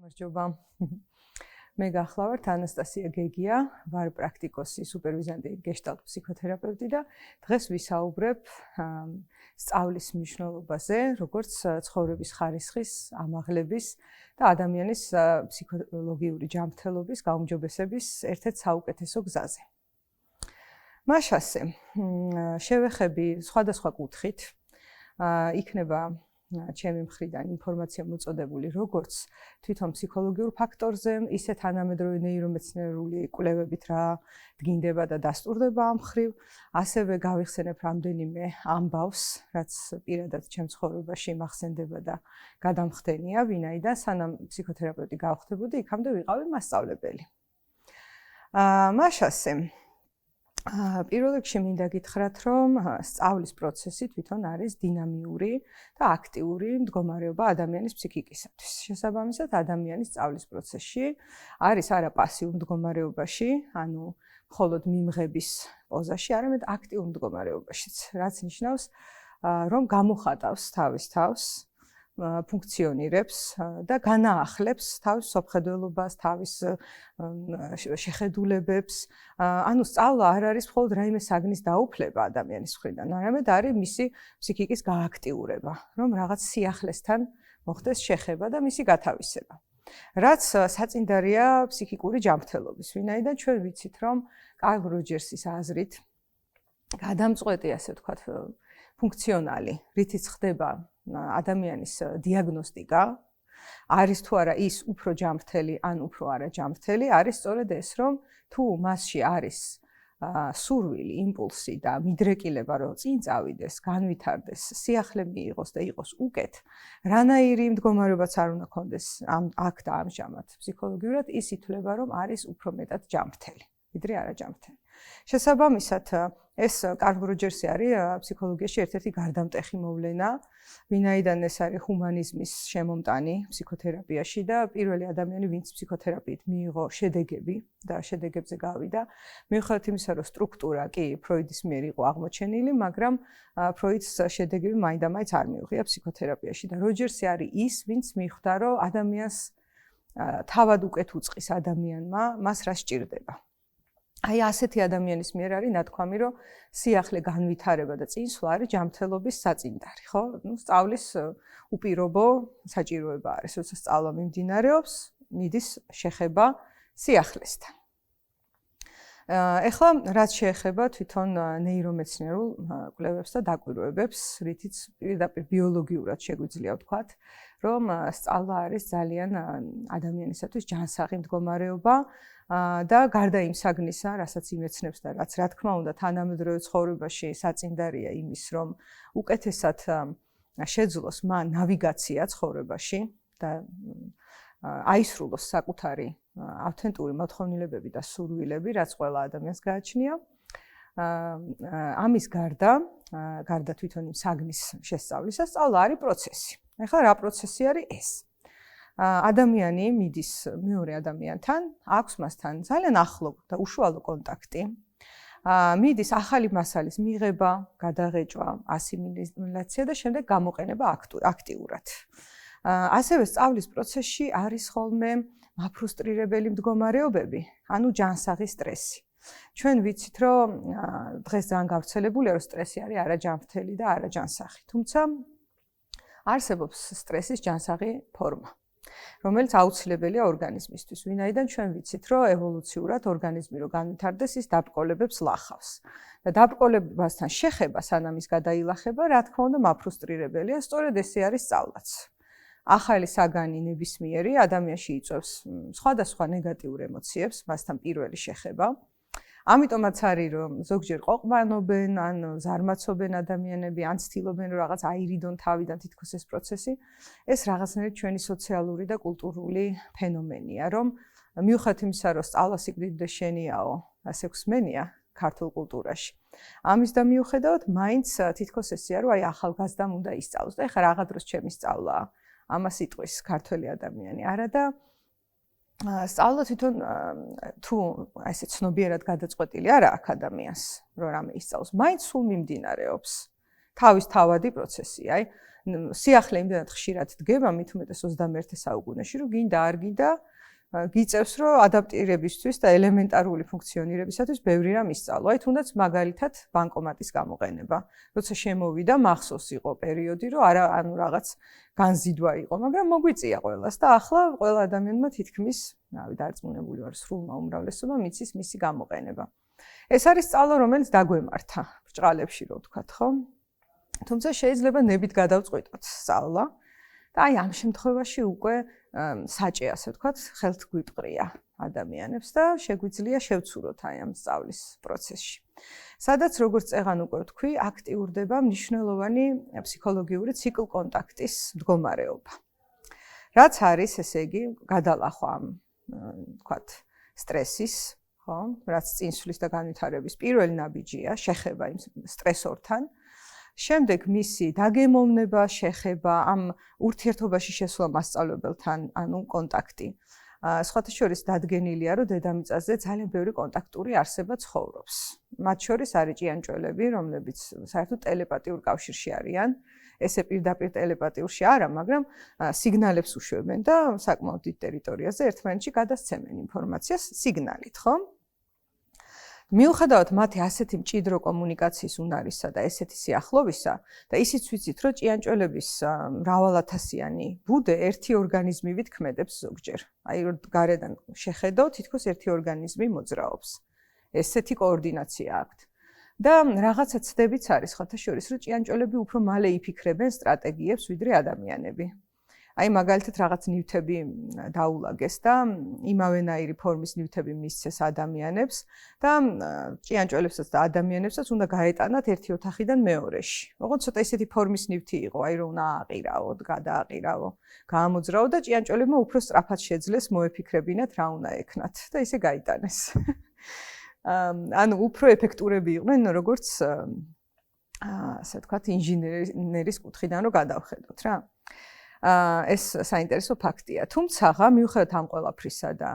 გამარჯობა. მე გახლავართ ანასტასია გეგია, ვარ პრაქტიკოსი, სუპერვიზანტი, გეშტალტ ფსიქოთერაპევტი და დღეს ვისაუბრებ სწავლის მნიშვნელობაზე, როგორც ცხოვრების ხარისხის, ამაღლების და ადამიანის ფსიქოლოგიური ჯანმრთელობის გაუმჯობესების ერთ-ერთ საუკეთესო გზაზე. მაშასე, შევეხები სხვადასხვა კუთხით, იქნება ჩემი მხრიდან ინფორმაცია მოწოდებული როგორც თვითონ ფსიქოლოგიურ ფაქტორზე, ისე თანამედროვე ნეირომეცნიერული კვლევებით რა დგინდება და დასტურდება ამ მხრივ, ასევე გავიხსენებ რამდენიმე ამბავს, რაც პირადად ჩემ ცხოვრებაში მახსენდება და გადამხდენია, ვინაიდან სანამ ფსიქოთერაპევტი გავხდებოდი, იქამდე ვიყავი მასწავლებელი. მაშასე პირველ რიგში მინდა გითხრათ, რომ სწავლის პროცესი თვითონ არის დინამიური და აქტიური მდგომარეობა ადამიანის ფსიქიკისათვის. შესაბამისად, ადამიანის სწავლის პროცესში არის არა პასიურ მდგომარეობაში, ანუ მხოლოდ მიმღების პოზაში, არამედ აქტიურ მდგომარეობაშიც, რაც ნიშნავს, რომ გამოხატავს თავის თავს, ფუნქციონირებს და განაახლებს თავის სოფხედველობას, თავის შეხედულებებს. ანუ სწავლა არ არის მხოლოდ რაიმე საგნის დაუფლება ადამიანის მხრიდან, არამედ არის მისი ფსიქიკის გააქტიურება, რომ რაღაც სიახლესთან მოხდეს შეხება და მისი გათავისება. რაც საწინდარია ფსიქიკური ჯანმრთელობის, ვინაიდან ჩვენ ვიცით, რომ კარლ როჯერსის აზრით გადამწყვეტი, ასე ვთქვათ, ფუნქციონალი, რითიც ხდება ადამიანის დიაგნოსტიკა, არის თუ არა ის უფრო ჯანმრთელი ან უფრო არა ჯანმრთელი, არის სწორედ ეს, რომ თუ მასში არის სურვილი, იმპულსი და მიდრეკილება, რომ წინ წავიდეს, განვითარდეს, სიახლე მიიღოს და იყოს უკეთ, რანაირი მდგომარეობაც არ უნდა ქონდეს აქ და ამჟამად ფსიქოლოგიურად, ის ითვლება, რომ არის უფრო მეტად ჯანმრთელი, ვიდრე არაჯანმრთელი. შესაბამისად, ეს კარლ როჯერსი არის ფსიქოლოგიაში ერთ-ერთი გარდამტეხი მოვლენა, ვინაიდან ეს არის ჰუმანიზმის შემომტანი ფსიქოთერაპიაში და პირველი ადამიანი, ვინც ფსიქოთერაპიით მიიღო შედეგები და შედეგებზე გავიდა, მიუხედავად იმისა, რომ სტრუქტურა კი ფროიდის მიერ იყო აღმოჩენილი, მაგრამ ფროიდს შედეგები მაინდამაინც არ მიუღია ფსიქოთერაპიაში და როჯერსი არის ის, ვინც მიხვდა, რომ ადამიანს თავად უკეთ უწყის ადამიანმა, მას რა სჭირდება. აი ასეთი ადამიანის მიერ არის ნათქვამი, რომ სიახლე განვითარება და წინსვლა არის ჯანმრთელობის საწინდარი, ხო? სწავლის უპირობო საჭიროება არის, როცა სწავლა მიმდინარეობს, მიდის შეხება სიახლესთან. ეხლა რაც შეეხება თვითონ ნეირომეცნიერულ კვლევებს და დაკვირვებებს, რითიც პირდაპირ ბიოლოგიურად შეგვიძლია ვთქვათ, რომ სწავლა არის ძალიან ადამიანისათვის ჯანსაღი მდგომარეობა და გარდა იმ საგნისა, რასაც იმეცნებს და რაც რა თქმა უნდა თანამედროვე ცხოვრებაში საწინდარია იმის, რომ უკეთესად შეძლოს მან ნავიგაცია ცხოვრებაში და აისრულოს საკუთარი ავთენტური მოთხოვნილებები და სურვილები, რაც ყველა ადამიანს გააჩნია. ამის გარდა თვითონ იმ საგნის შესწავლისა, სწავლა არის პროცესი. ეხლა რა პროცესი არის ეს? ადამიანი მიდის მეორე ადამიანთან, აქვს მასთან ძალიან ახლო და უშუალო კონტაქტი. მიდის ახალი მასალის მიღება, გადაღეჭვა, ასიმილაცია და შემდეგ გამოყენება აქტიურად. ასევე სწავლის პროცესში არის ხოლმე მაფრუსტრირებელი მდგომარეობები, ანუ ჯანსაღი სტრესი. ჩვენ ვიცით, რომ დღეს ძალიან გავრცელებულია, რომ სტრესი არის არაჯანმრთელი და არაჯანსაღი. თუმცა არსებობს სტრესის ჯანსაღი ფორმა, რომელიც აუცილებელია ორგანიზმისთვის, ვინაიდან ჩვენ ვიცით, რომ ევოლუციურად ორგანიზმი რო განვითარდეს, ის დაბრკოლებებს ლახავს. და დაბრკოლებასთან შეხება, სანამ ის გადაილახება, რა თქმა უნდა, მაფრუსტრირებელია, სწორედ ესე არის სწავლაც. ახალი საგანი ნებისმიერი ადამიანში იწვევს სხვადასხვა ნეგატიურ ემოციებს, მასთან პირველი შეხება. ამიტომაც არის, რომ ზოგჯერ ყოფმანობენ, ან ზარმაცობენ ადამიანები, ან ცდილობენ, რომ რაღაც აირიდონ თავიდან თითქოს ეს პროცესი. ეს რაღაცნაირად ჩვენი სოციალური და კულტურული ფენომენია, რომ მიუხედავად იმისა, რომ სწავლა სიკვდილამდე შენიაო, ასე გვსმენია ქართულ კულტურაში. ამის და მიუხედავად, მაინც თითქოს ესეა, რომ აი ახალგაზრდამ უნდა ისწავლოს და ეხლა რაღა დროს ჩემი სწავლაა. ამას იტყვის ქართველი ადამიანი. არა და სწავლა თვითონ თუ ესე ცნობიერად გადაწყვეტილი არა აქ ადამიანს, რომ რამე ისწავლოს, მაინც სულ მიმდინარეობს. თავის თავადი პროცესია, აი სიახლე იმდენად ხშირად დგება, მით უმეტეს 21 საუკუნეში, რომ გინდა არ გინდა გიწევს, რომ ადაპტირებისთვის და ელემენტარული ფუნქციონირებისათვის ბევრი რამ ისწავლო. აი თუნდაც მაგალითად ბანკომატის გამოყენება. როცა შემოვიდა, მახსოვს იყო პერიოდი, რომ არა, ანუ რაღაც განზიდვა იყო, მაგრამ მოგვიწია ყველას და ახლა ყველა ადამიანმა თითქმის, დარწმუნებული ვარ, სრულმა უმრავლესობამ იცის მისი გამოყენება. ეს არის სწავლა, რომელიც დაგვემართა ბრჭყალებში, რო ვთქვათ, ხო? თუმცა შეიძლება ნებით გადავწყვიტოთ სწავლა. და აი ამ შემთხვევაში უკვე საჭე, ასე ვთქვათ, ხელთ გვიპყრია ადამიანებს და შეგვიძლია შევცუროთ აი ამ სწავლის პროცესში. სადაც როგორც წეღან უკვე ვთქვი, აქტიურდება მნიშვნელოვანი ფსიქოლოგიური ციკლ-კონტაქტის მდგომარეობა. რაც არის, ესე იგი, გადალახვა ამ, ვთქვათ, სტრესის, ხო, რაც წინსვლის და განვითარების პირველი ნაბიჯია, შეხება იმ სტრესორთან. შემდეგ მისი დაგემოვნება, შეხება, ამ ურთიერთობაში შესვლა მასწავლებელთან, ანუ კონტაქტი. სხვათა შორის დადგენილია, რომ დედამიწაზე ძალიან ბევრი კონტაქტური არსება ცხოვრობს. მათ შორის არის ჭიანჭველები, რომლებიც საერთოდ ტელეპათიურ კავშირში არიან. ესე პირდაპირ ტელეპათიურში არა, მაგრამ სიგნალებს უშვებენ და საკმაოდ დიდ ტერიტორიაზე ერთმანეთში გადასცემენ ინფორმაციას სიგნალით, ხო? მიუხედავად მათი ასეთი მჭიდრო კომუნიკაციის უნარისა და ესეთი სიახლოვისა და ისიც ვიცით, რომ ჭიანჭველების მრავალათასიანი ბუდე ერთი ორგანიზმივით ქმედებს ზოგჯერ. აი გარედან შეხედო, თითქოს ერთი ორგანიზმი მოძრაობს. ესეთი კოორდინაცია აქვთ. და რაღაცა ცდებიც არის ხოთა შორის, რომ ჭიანჭველები უფრო მალე იფიქრებენ სტრატეგიებს, ვიდრე ადამიანები. აი მაგალითად რაღაც ნივთები დაულაგეს და იმავენაირი ფორმის ნივთები მისცეს ადამიანებს და ჭიანჭველებსაც და ადამიანებსაც უნდა გაეტანათ ერთი ოთახიდან მეორეში. ოღონდ ცოტა ისეთი ფორმის ნივთი იყო, აი რომ უნდა ააყირავო, გადააყირავო, გაამოძრავო და ჭიანჭველებმა უფრო სწრაფად შეძლეს მოეფიქრებინათ რა უნდა ექნათ და ისე გაიტანეს. ანუ უფრო ეფექტურები იყვნენ, როგორც ასე ვთქვათ, ინჟინერის კუთხიდან რომ გადავხედოთ რა. ეს საინტერესო ფაქტია. თუმცა, მიუხედავად ამ ყველაფრისა და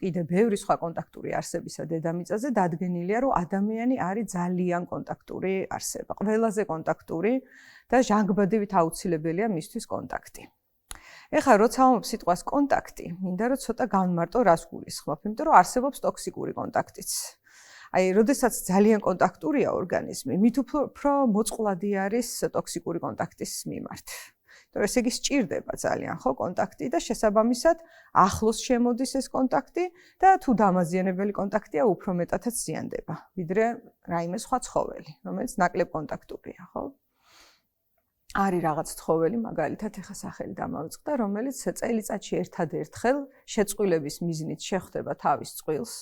კიდე ბევრი სხვა კონტაქტური არსებისა დედამიწაზე, დადგენილია, რომ ადამიანი არის ძალიან კონტაქტური არსება. ყველაზე კონტაქტური და ჟანგბადივით აუცილებელია მისთვის კონტაქტი. ეხლა როცა ვამბობ სიტყვას კონტაქტი, მინდა რომ ცოტა განმარტო რას გულისხმობ, იმიტომ რომ არსებობს ტოქსიკური კონტაქტიც. აი, როდესაც ძალიან კონტაქტურია ორგანიზმი, მით უფრო მოწყვლადი არის ტოქსიკური კონტაქტის მიმართ. ესე იგი სჭირდება ძალიან ხო კონტაქტი და შესაბამისად ახლოს შემოდის ეს კონტაქტი და თუ დამაზიანებელი კონტაქტია უფრო მეტადაც ზიანდება ვიდრე რაიმე სხვა ცხოველი რომელიც ნაკლებ კონტაქტურია ხო არის რაღაც ცხოველი მაგალითად ეხა სახელი დამავიწყდა რომელიც წელიწადში ერთადერთხელ შეწყვილების მიზნით შეხვდება თავის წყვილს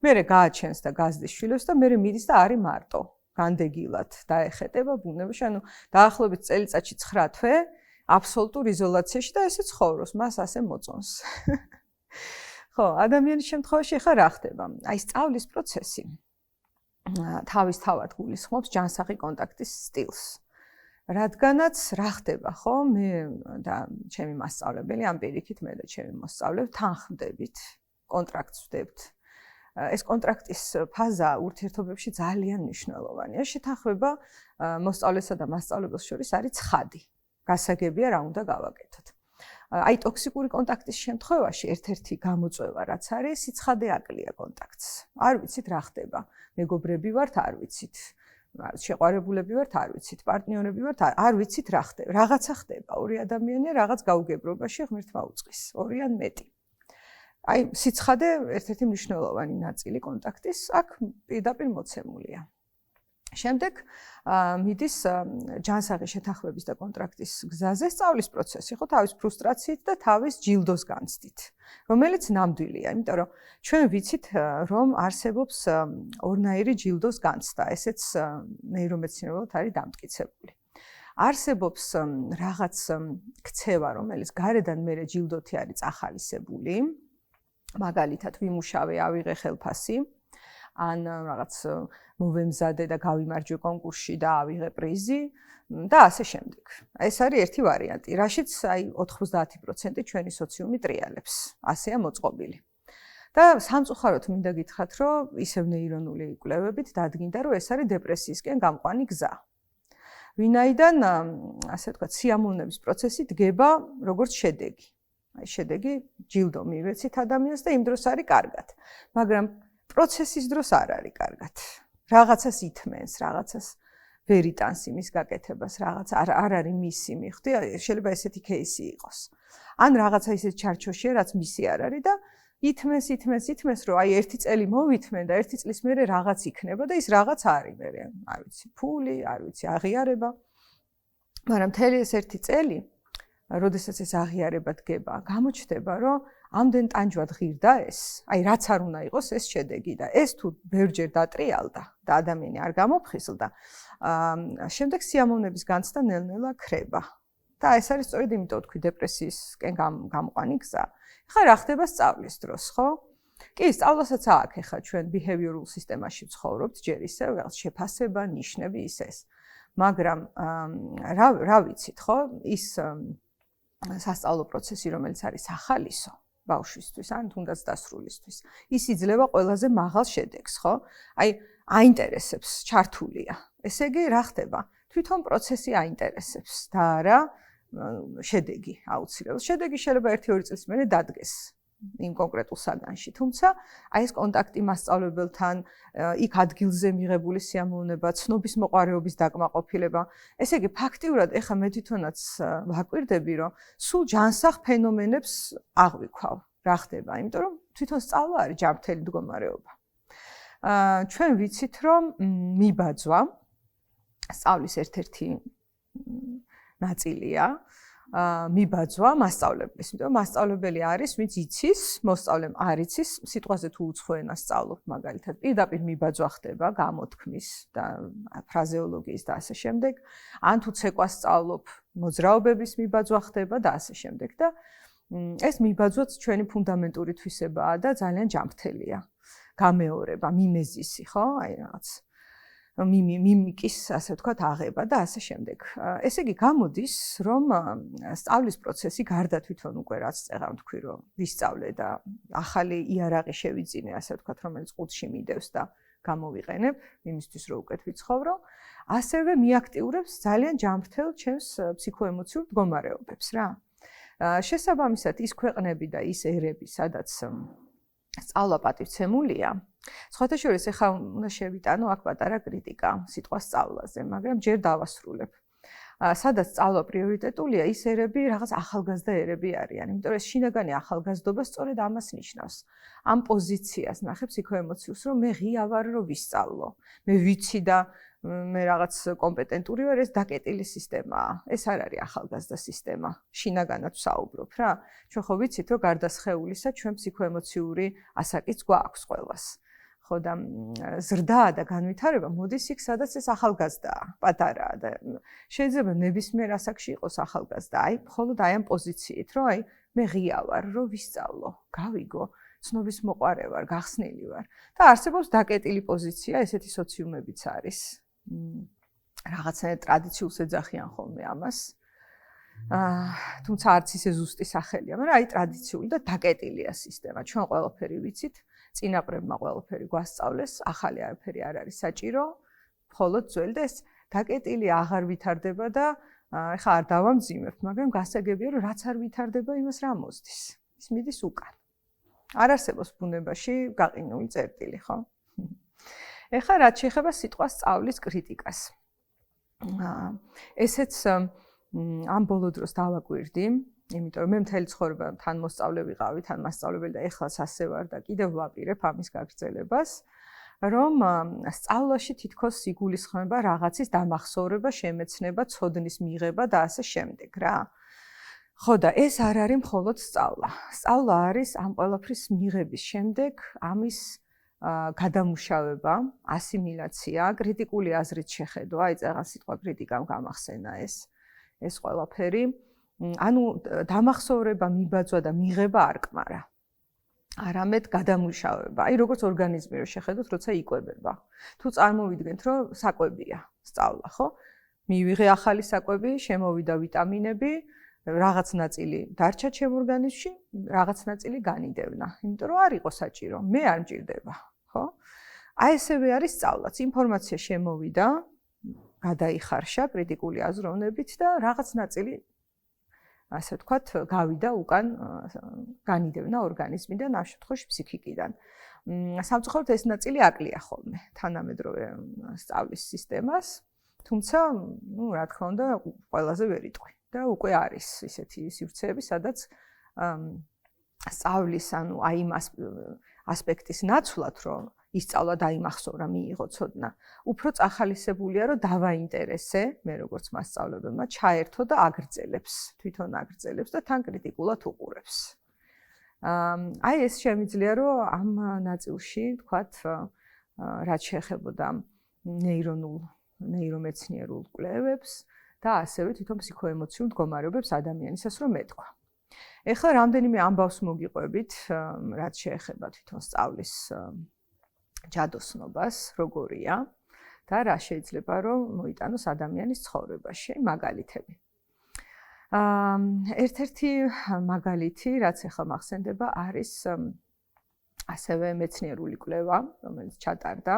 მერე გააჩენს და გაზდის შვილებს და მერე მიდის და არის მარტო განდეგილად დაეხეტება ბუნებაში ანუ დაახლოებით წელიწადში 9 თვე აბსოლუტურ იზოლაციაში და ესე ცხოვრობს, მას ასე მოწონს. ხო, ადამიანის შემთხვევაში ახლა რა ხდება? აი, სწავლის პროცესი თავისთავად გულისხმობს ჯანსაღი კონტაქტის სტილს. რადგანაც რა ხდება, ხო? მე და ჩემი მასწავლებელი, ამ პირიქით მე და ჩემი მოსწავლე თანხმდებით, კონტრაქტს ვდებთ. ეს კონტრაქტის ფაზა ურთიერთობებში ძალიან მნიშვნელოვანია. შეთანხმება მოსწავლესა და მასწავლებელს შორის არის ცხადი. გასაგებია რა უნდა გავაკეთოთ. აი ტოქსიკური კონტაქტის შემთხვევაში ერთ-ერთი გამოწვევა რაც არის, სიცხადე აკლია კონტაქტს. არ ვიცით რა ხდება. მეგობრები ვართ, არ ვიცით. შეყვარებულები ვართ, არ ვიცით. პარტნიორები ვართ, არ ვიცით რა ხდება. რაღაცა ხდება. ორი ადამიანია რაღაც გაუგებრობაში ღმერთმა უწყის. ორი ან მეტი. აი სიცხადე ერთ-ერთი მნიშვნელოვანი ნაწილი კონტაქტის აქ პირდაპირ მოცემულია. შემდეგ მიდის ჯანსაღი შეთანხმების და კონტრაქტის გზაზე სწავლის პროცესი, ხო, თავის ფრუსტრაციით და თავის ჯილდოს განცდით, რომელიც ნამდვილია, იმიტომ რომ ჩვენ ვიცით, რომ არსებობს ორნაირი ჯილდოს განცდა, ესეც ნეირომეცნიერულად არის დამტკიცებული. არსებობს რაღაც ქცევა, რომელიც გარედან მერე ჯილდოთი არის წახალისებული, მაგალითად, ვიმუშავე, ავიღე ხელფასი, ან რაღაც მოვემზადე და გავიმარჯვე კონკურსში და ავიღე პრიზი და ასე შემდეგ. ეს არის ერთი ვარიანტი, რაშიც აი 90% ჩვენი სოციუმი ტრიალებს. ასეა მოწყობილი. და სამწუხაროდ მინდა გითხრათ, რომ ისევ ნეირონული კვლევებით დადგინდა, რომ ეს არის დეპრესიისკენ გამყვანი გზა. ვინაიდან ასე ვთქვათ, სიამოვნების პროცესი დგება როგორც შედეგი. აი შედეგი ჯილდო მივეცით ადამიანს და იმ დროს არის კარგად. მაგრამ პროცესის დროს არ არის კარგად. რაღაცას ითმენს, რაღაცას ვერ იტანს იმის გაკეთებას, რაღაც არ არის მისი, მიხვდი? შეიძლება ესეთი кейსი იყოს. ან რაღაცა ისეთ ჩარჩოშია, რაც მისი არ არის და ითმენს, რომ აი ერთი წელი მოვითმენ და ერთი წლის მერე რაღაც იქნება და ის რაღაც არის მერე, არ ვიცი, ფული, არ ვიცი, აღიარება. მაგრამ მთელი ეს ერთი წელი, როდესაც ეს აღიარება დგება, გამოჩნდება, რომ ამდენ ტანჯვად ღირდა ეს, აი რაც არ უნდა იყოს ეს შედეგი და ეს თუ ბევრჯერ დატრიალდა და ადამიანი არ გამოფხიზლდა, შემდეგ სიამოვნების განცდა ნელ-ნელა ქრება. და ეს არის სწორედ იმიტომ თქვი დეპრესიისკენ გამოყვანი გზა. ხა რა ხდება სწავლის დროს, ხო? კი, სწავლასაც აქვს ხა ჩვენ behavioral სისტემაში ვცხოვრობთ, ჯერ ისე რაღაც შეფასება, ნიშნები ის. მაგრამ რა ვიცით, ხო? ის სასწავლო პროცესი, რომელიც არის ახალისო ბავშვისთვის, ან თუნდაც დასრულისთვის, ის იძლევა ყველაზე მაღალ შედეგს, ხო? აი, აინტერესებს, ჩართულია. ესე იგი, რა ხდება? თვითონ პროცესი აინტერესებს და არა შედეგი აუცილებლად. შედეგი შეიძლება 1-2 წლის მერე დადგეს იმ კონკრეტულ საგანში, თუმცა აი ეს კონტაქტი მასწავლებელთან, იქ ადგილზე მიღებული სიამოვნება, ცნობის მოყარეობის დაკმაყოფილება, ესე იგი ფაქტიურად ეხა მე თვითონაც ვაკვირდები, რომ სულ ჯანსაღ ფენომენებს აღვიქვავ. რა ხდება? იმიტომ რომ თვითონ სწავლა არის ჯანმრთელი მდგომარეობა. ჩვენ ვიცით, რომ მიბაძვა სწავლის ერთ-ერთი ნაწილია მიბაძვა მასწავლებლის. იმიტომ მასწავლებელი არის, ვინც იცის, მოსწავლემ არ იცის, სიტყვაზე თუ უცხო ენას სწავლობ, მაგალითად, პირდაპირ მიბაძვა ხდება გამოთქმის და ფრაზეოლოგიის და ასე შემდეგ, ან თუ ცეკვას სწავლობ, მოძრაობების მიბაძვა ხდება და ასე შემდეგ და ეს მიბაძვაც ჩვენი ფუნდამენტური თვისებაა და ძალიან ჯანმრთელია. გამეორება, მიმეზისი, ხო? აი რაღაც მიმიკის, ასე ვთქვათ, აღება და ასე შემდეგ. ესე იგი გამოდის, რომ სწავლის პროცესი გარდა თვითონ უკვე რაც წეღავ თქვი, რომ ვისწავლე და ახალი იარაღი შევიძინე, ასე ვთქვათ, რომელიც ყუთში მიდევს და გამოვიყენებ, იმისთვის რომ უკეთ ვიცხოვრო, ასევე მიაქტიურებს ძალიან ჯანმრთელ ჩემს ფსიქოემოციურ მდგომარეობებს რა. შესაბამისად, ის ქვეყნები და ის ერები, სადაც სწავლა პატივცემულია, სხვათა შორის ახლა უნდა შევიტანო აქ პატარა კრიტიკა სიტყვა სწავლაზე, მაგრამ ჯერ დავასრულებ. სადაც სწავლა პრიორიტეტულია, ის ერები რაღაც ახალგაზრდა ერები არიან, იმიტომ რომ ეს შინაგანი ახალგაზრდობა სწორედ ამას ნიშნავს. ამ პოზიციას ნახე ფსიქოემოციურს, რომ მე ღია ვარ, რომ ვისწავლო. მე ვიცი და მე რაღაც კომპეტენტური ვარ, ეს დაკეტილი სისტემაა. ეს არ არის ახალგაზრდა სისტემა. შინაგანად ვსაუბრობ რა. ჩვენ ხო ვიცით, რომ გარდა სხეულისა, ჩვენ ფსიქოემოციური ასაკიც გვაქვს ყველას. ხო და ზრდა და განვითარება მოდის იქ, სადაც ეს ახალგაზრდაა, პატარაა და შეიძლება ნებისმიერ ასაკში იყოს ახალგაზრდა. აი, მხოლოდ აი ამ პოზიციით, რომ აი მე ღია ვარ, რომ ვისწავლო, გავიგო, ცნობის მოყარე ვარ, გახსნილი ვარ. და არსებობს დაკეტილი პოზიცია, ესეთი სოციუმებიც არის. რაღაცნაირად ტრადიციულს ეძახიან ხოლმე ამას. თუმცა არც ისე ზუსტი სახელია, მაგრამ აი ტრადიციული და დაკეტილია სისტემა. ჩვენ ყველაფერი ვიცით, წინაპრებმა ყველაფერი გვასწავლეს, ახალი არაფერი არ არის საჭირო, მხოლოდ ძველი და ეს დაკეტილი აღარ ვითარდება და ეხლა არ დავამძიმებ, მაგრამ გასაგებია, რომ რაც არ ვითარდება, იმას რა მოსდის? ის მიდის უკან. არ არსებობს ბუნებაში გაყინული წერტილი, ხო? ეხლა რაც შეეხება სიტყვას სწავლის კრიტიკას. ესეც ამ ბოლო დროს დავაკვირდი, იმიტომ რომ მე მთელი ცხოვრება თან მოსწავლე ვიყავი, თან მასწავლებელი და ეხლაც ასე ვარ და კიდევ ვაპირებ ამის გაგრძელებას, რომ სწავლაში თითქოს იგულისხმება რაღაცის დამახსოვრება, შემეცნება, ცოდნის მიღება და ასე შემდეგ რა. ხო და ეს არ არის მხოლოდ სწავლა. სწავლა არის ამ ყველაფრის მიღების შემდეგ ამის გადამუშავება, ასიმილაცია, კრიტიკული აზრით შეხედვა, აი წაღა სიტყვა კრიტიკამ გამახსენა ეს ყველაფერი. ანუ დამახსოვრება, მიბაძვა და მიღება არ კმარა. არამედ გადამუშავება. აი როგორც ორგანიზმი რო შეხედოთ, როცა იკვებება. თუ წარმოვიდგენთ, რომ საკვებია სწავლა, ხო? მივიღე ახალი საკვები, შემოვიდა ვიტამინები, რაღაც ნაწილი დარჩა ჩემ ორგანიზმში, რაღაც ნაწილი განიდევნა. იმიტომ რომ არ იყო საჭირო, მე არ მჭირდება, ხო? აი ესევე არის სწავლაც. ინფორმაცია შემოვიდა, გადაიხარშა კრიტიკული აზროვნებით და რაღაც ნაწილი ასე ვთქვათ, გავიდა უკან განიდევნა ორგანიზმიდან, ამ შემთხვევაში ფსიქიკიდან. სამწუხაროდ ეს ნაწილი აკლია ხოლმე თანამედროვე სწავლის სისტემას, თუმცა, რა თქმა უნდა, ყველაზე ვერ იტყვი და უკვე არის ისეთი სივრცეები, სადაც სწავლის, აი იმ ასპექტის ნაცვლად, რომ ისწავლა დაიმახსოვრა, მიიღო ცოდნა, უფრო წახალისებულია, რომ დავაინტერესე, მე როგორც მასწავლებელმა, ჩაერთო და აგრძელებს, თვითონ აგრძელებს და თან კრიტიკულად უყურებს. აი ეს შემიძლია, რომ ამ ნაწილში, თქვათ, რაც შეეხებოდა ნეირომეცნიერულ კვლევებს და ასევე თვითონ ფსიქოემოციურ მდგომარეობებს ადამიანისას რომ მეთქვა. ეხლა რამდენიმე ამბავს მოგიყვებით, რაც შეეხება თვითონ სწავლის ჯადოსნობას, როგორია და რა შეიძლება რომ მოიტანოს ადამიანის ცხოვრებაში, მაგალითები. ერთ-ერთი მაგალითი, რაც ახლა მახსენდება, არის ასევე მეცნიერული კვლევა, რომელიც ჩატარდა.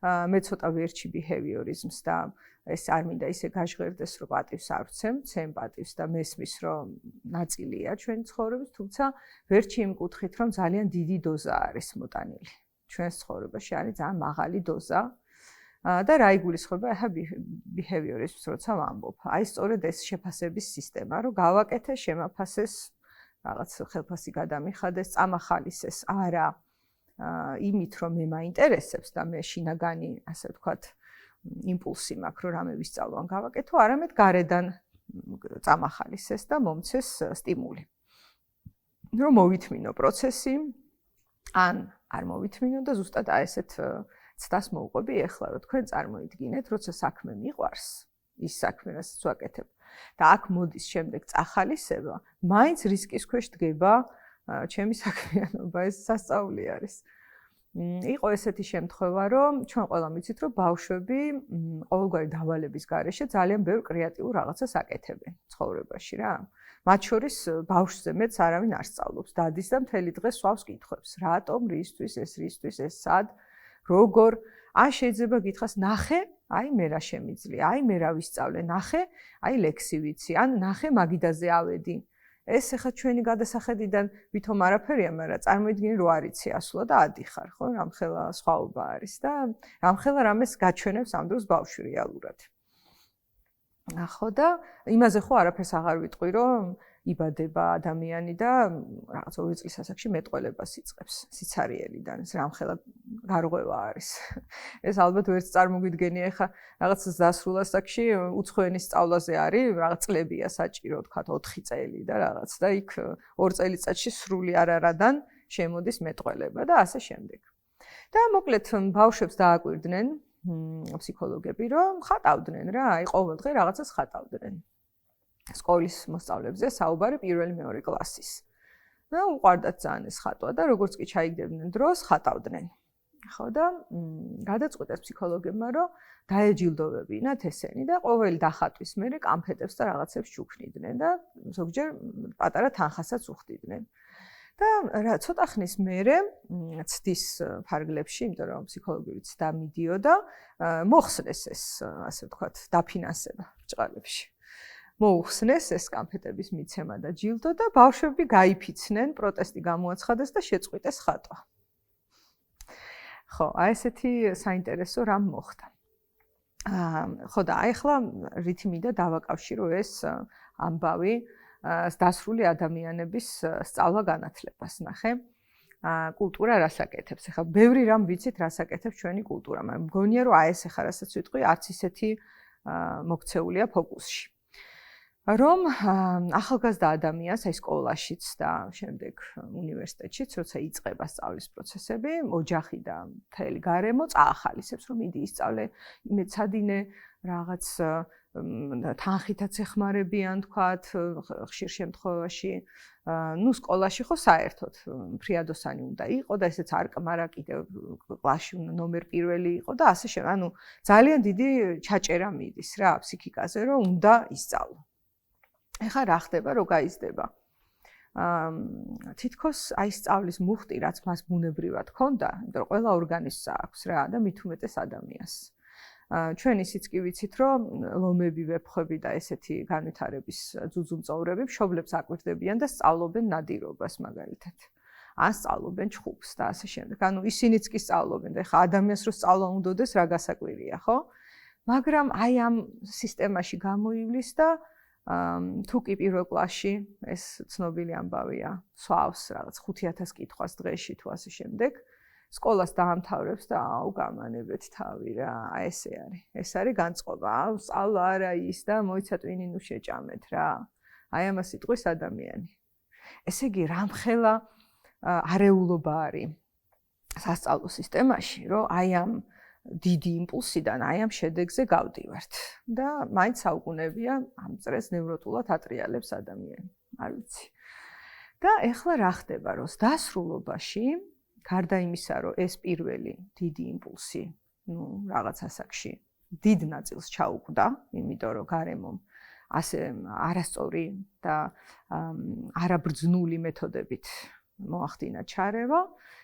მე ცოტა ვერჩი behaviorism-ს და ეს არ მინდა ისე გაჟღერდეს, რომ პატივს არ ვცემ, ცემ პატივს და მესმის, რომ ნაწილია ჩვენი ცხოვრების, თუმცა ვერჩი იმ კუთხით, რომ ძალიან დიდი დოზა არის მოტანილი. ჩვენს ცხოვრებაში არის ძალიან მაღალი დოზა და რა იგულისხმება ახლა behaviorism-ს როცა ვამბობ. აი სწორედ ეს შეფასების სისტემა, რომ გავაკეთე, შემაფასეს, რაღაც ხელფასი გადამიხადეს, წამახალისეს არა იმით, რომ მე მაინტერესებს და მე შინაგანი, ასე ვთქვათ, იმპულსი მაქვს, რომ რამე ვისწავლო ან გავაკეთო, არამედ გარედან წამახალისეს და მომცეს სტიმული. რომ მოვითმინო პროცესი, ან არ მოვითმინო და ზუსტად აი ესეთ ცდას მოვყვები ეხლა, რომ თქვენ წარმოიდგინეთ, როცა საქმე მიყვარს, ის საქმე, რასაც ვაკეთებ და აქ მოდის შემდეგ წახალისება, მაინც რისკის ქვეშ დგება ჩემი საქმიანობა, ეს სასწაული არის. იყო ესეთი შემთხვევა, რომ ჩვენ ყველამ ვიცით, რომ ბავშვები ყოველგვარი დავალების გარეშე ძალიან ბევრ კრეატიულ რაღაცას აკეთებენ ცხოვრებაში რა. მათ შორის ბავშვზე მეც არავინ არ სწავლობს, დადის და მთელი დღე სვავს კითხვებს. რატომ, რისთვის, ეს სად, როგორ? ან შეიძლება გითხრას, ნახე, აი მე რა შემიძლია, აი მე რა ვისწავლე, ნახე, აი ლექსი ვიცი, ან ნახე მაგიდაზე ავედი. ეს ახლა ჩვენი გადასახედიდან ვითომ არაფერია, მაგრამ წარმოიდგინე რომ არიცი ასვლა და ადიხარ, ხო? რამხელა სხვაობა არის და რამხელა რამეს გაჩვენებს ამ დროს ბავშვი რეალურად. ხო და იმაზე ხო არაფერს აღარ ვიტყვი, რომ იბადება ადამიანი და რაღაც 2 წლის ასაკში მეტყველებას იწყებს სიცარიელიდან. ეს რამხელა გარღვევა არის. ეს ალბათ ვერც წარმოგვიდგენია, ეხა რაღაც დასრულ ასაკში უცხოენის სწავლაზე არის, რაღაც წლებია საჭირო, თქვათ 4 წელი და რაღაც და იქ 2 წელიწადში სრული არარადან შემოდის მეტყველება და ასე შემდეგ. და მოკლედ ბავშვებს დააკვირდნენ ფსიქოლოგები, რომ ხატავდნენ რა, აი ყოველდღე რაღაცას ხატავდნენ. სკოლის მოსწავლებზე საუბარი პირველი მეორე კლასის. და უყვარდათ ძალიან ეს ხატვა და როგორც კი ჩაიგდებდნენ დროს ხატავდნენ. ხო და გადაწყვიტეს ფსიქოლოგებმა, რომ დაეჯილდოვებინათ ესენი და ყოველი დახატვის მერე კამფეტებს და რაღაცებს ჩუქნიდნენ და ზოგჯერ პატარა თანხასაც უხდიდნენ. და ცოტა ხნის მერე ცდის ფარგლებში, იმიტომ რომ ფსიქოლოგიური ცდა მიდიოდა, მოხსნეს ეს, ასე ვთქვათ, დაფინანსება ბრჭყალებში. მოუხსნეს ეს კამფეტების მიცემა და ჯილდო და ბავშვები გაიფიცნენ, პროტესტი გამოაცხადეს და შეწყვიტეს ხატვა. ხო, აი ესეთი საინტერესო რამ მოხდა. ხო და აი ახლა რითმი და დავაკავშირო ეს ამბავი დასრული ადამიანების სწავლა-განათლებას, ნახე. კულტურა რას აკეთებს? ახლა ბევრი რამ ვიცით, რას აკეთებს ჩვენი კულტურა, მაგრამ მგონია რომ აი ეს ახლა რასაც ვიტყვი, არც ისეთი მოქცეულია ფოკუსში. რომ ახალგაზრდა ადამიანს აი სკოლაშიც და შემდეგ უნივერსიტეტშიც, როცა იწყება სწავლის პროცესები, ოჯახი და მთელი გარემო წაახალისებს, რომ მიდი ისწავლე, იმეცადინე რაღაც თანხითაც ეხმარებიან, თქვათ, ხშირ შემთხვევაში. ნუ სკოლაში ხო საერთოდ ფრიადოსანი უნდა იყო და ესეც არ კმარა კიდევ კლასში ნომერ პირველი იყო და ასე შემდეგ. ანუ ძალიან დიდი ჩაჭერა მიდის რა ფსიქიკაზე, რომ უნდა ისწავლო. ეხლა რა ხდება, რო გაიზრდება? თითქოს აი სწავლის მუხტი, რაც მას ბუნებრივად ჰქონდა, იმიტომ რომ ყველა ორგანიზმს აქვს რა და მით უმეტეს ადამიანს. ჩვენ ისიც კი ვიცით, რომ ლომები, ვეფხვები და ესეთი განვითარების ძუძუმწოვრები მშობლებს აკვირდებიან და სწავლობენ ნადირობას მაგალითად. ან სწავლობენ ჩხუბს და ასე შემდეგ. ანუ ისინიც კი სწავლობენ და ეხლა ადამიანს რო სწავლა უნდოდეს, რა გასაკვირია, ხო? მაგრამ აი ამ სისტემაში გამოივლის და თუ კი პირველ კლასში ეს ცნობილი ამბავია, სვავს რაღაც 5000 კითხვას დღეში თუ ასე შემდეგ. სკოლას დაამთავრებს და აუ გამანებეთ თავი რა, აი ესე არის. ეს არის განწყობა. აუ სწავლა არა ის და მოიცა ტვინი ნუ შეჭამეთ რა. აი ამას იტყვის ადამიანი. ესე იგი, რამხელა არეულობა არის სასწავლო სისტემაში, რომ აი ამ დიდი იმპულსიდან, აი ამ შედეგზე გავდივართ და მაინც საუკუნეებია ამ წრეს ნევროტულად ატრიალებს ადამიანი. არ ვიცი. და ეხლა რა ხდება, რომ დასრულობაში გარდა იმისა, რომ ეს პირველი დიდი იმპულსი, ნუ რაღაც ასაკში დიდ ნაწილს ჩაუკვდა, იმიტომ რომ გარემომ ასე არასწორი და არაბრძნული მეთოდებით მოახდინა ჩარევა.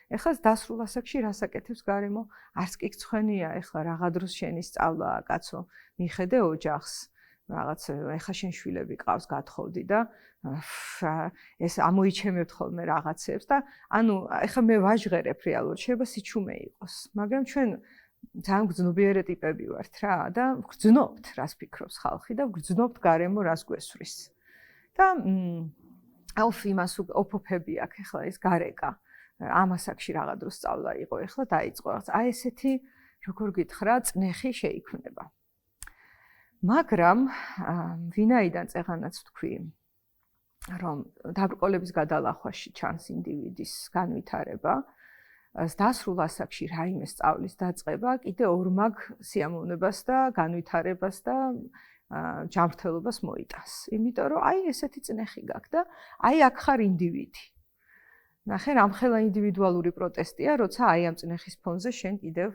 ეხლა დასრულ ასაკში რას აკეთებს გარემო? არც კი გცხვენია, ეხლა რაღა დროს შენი სწავლა, კაცო, მიხედე ოჯახს. რაღაც ეხლა შენ შვილები ყავს, გათხოვდი და ეს ამოიჩემებთ ხოლმე რაღაცებს და ანუ ეხლა მე ვაჟღერებ რეალურად, შეიძლება სიჩუმე იყოს, მაგრამ ჩვენ ძალიან გრძნობიარე ტიპები ვართ რა და გრძნობთ, რას ფიქრობს ხალხი და გრძნობთ გარემო რას გვესვრის. და აუ იმას ოფოფები აქვს ეხლა ეს გარეკა. ამ ასაკში რაღა დროს სწავლა იყო, ეხლა დაიწყო რაღაც. აი ესეთი, როგორ გითხრა, წნეხი შეიქმნება. მაგრამ ვინაიდან წეღანაც ვთქვი, რომ დაბრკოლების გადალახვაში ჩანს ინდივიდის განვითარება, დასრულ ასაკში რაიმე სწავლის დაწყება კიდე ორმაგ სიამოვნებას და განვითარებას და ჯანმრთელობას მოიტანს. იმიტომ რომ აი ესეთი წნეხი გაქვს და აი აქ ხარ ინდივიდი. ნახე, რამხელა ინდივიდუალური პროტესტია, როცა აი ამ წნეხის ფონზე შენ კიდევ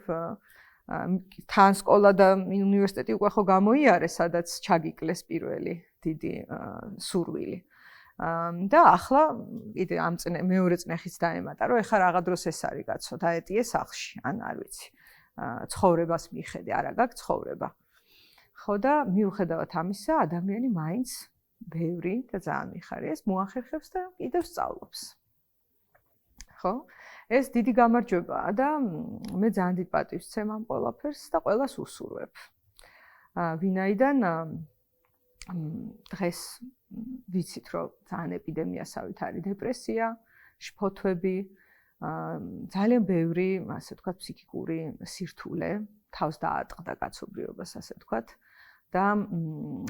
თან სკოლა და უნივერსიტეტი უკვე ხო გამოიარეს, სადაც ჩაგიკლეს პირველი დიდი სურვილი. და ახლა კიდე ამ მეორე წნეხიც დაემატა, რომ ეხლა რაღა დროს ეს არის კაცო, დაეტიე სახლში, ან არ ვიცი. ცხოვრებას მიხედე, არა გაქვს ცხოვრება. ხო და მიუხედავად ამისა, ადამიანი მაინც ბევრი და ძალიან მიხარია, ეს მოახერხებს და კიდევ სწავლობს. ხო? ეს დიდი გამარჯვებაა და მე ძალიან დიდ პატივს ვცემ ამ ყველაფერს და ყველას უსურვებ. ვინაიდან დღეს ვიცით, რომ ძალიან ეპიდემიასავით არის დეპრესია, შფოთვები, ძალიან ბევრი, ასე ვთქვათ, ფსიქიკური სირთულე თავს დაატყდა კაცობრიობას, ასე ვთქვათ. და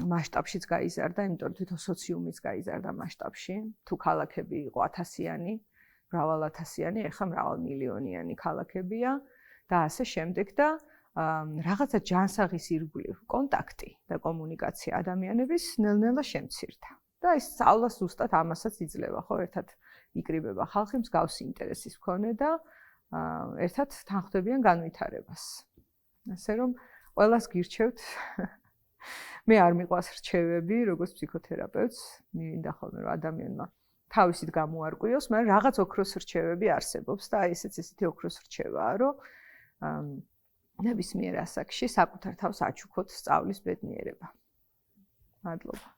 მასშტაბშიც გაიზარდა, იმიტომ რომ თვითონ სოციუმიც გაიზარდა მასშტაბში. თუ ქალაქები იყო 1000-იანი, მრავალ-ათასიანი, ეხლა მრავალმილიონიანი ქალაქებია და ასე შემდეგ და რაღაცა ჯანსაღის ირგვლივ კონტაქტი და კომუნიკაცია ადამიანების ნელ-ნელა შემცირდა. და ეს სწავლა ზუსტად ამასაც იძლევა, ხო, ერთად იკრიბება ხალხი მსგავსი ინტერესის მქონე და ერთად თანხმდებიან განვითარებას. ასე რომ ყველას გირჩევთ მე არ მიყვარს რჩევები, როგორც ფსიქოთერაპევტს, მინდა ხოლმე რომ ადამიანმა თავისით გამოარკვიოს, მაგრამ რაღაც ოქროს რჩევები არსებობს და აი ესეთი ოქროს რჩევაა, რომ ნებისმიერ ასაკში საკუთარ თავს აჩუქოთ სწავლის ბედნიერება. მადლობა.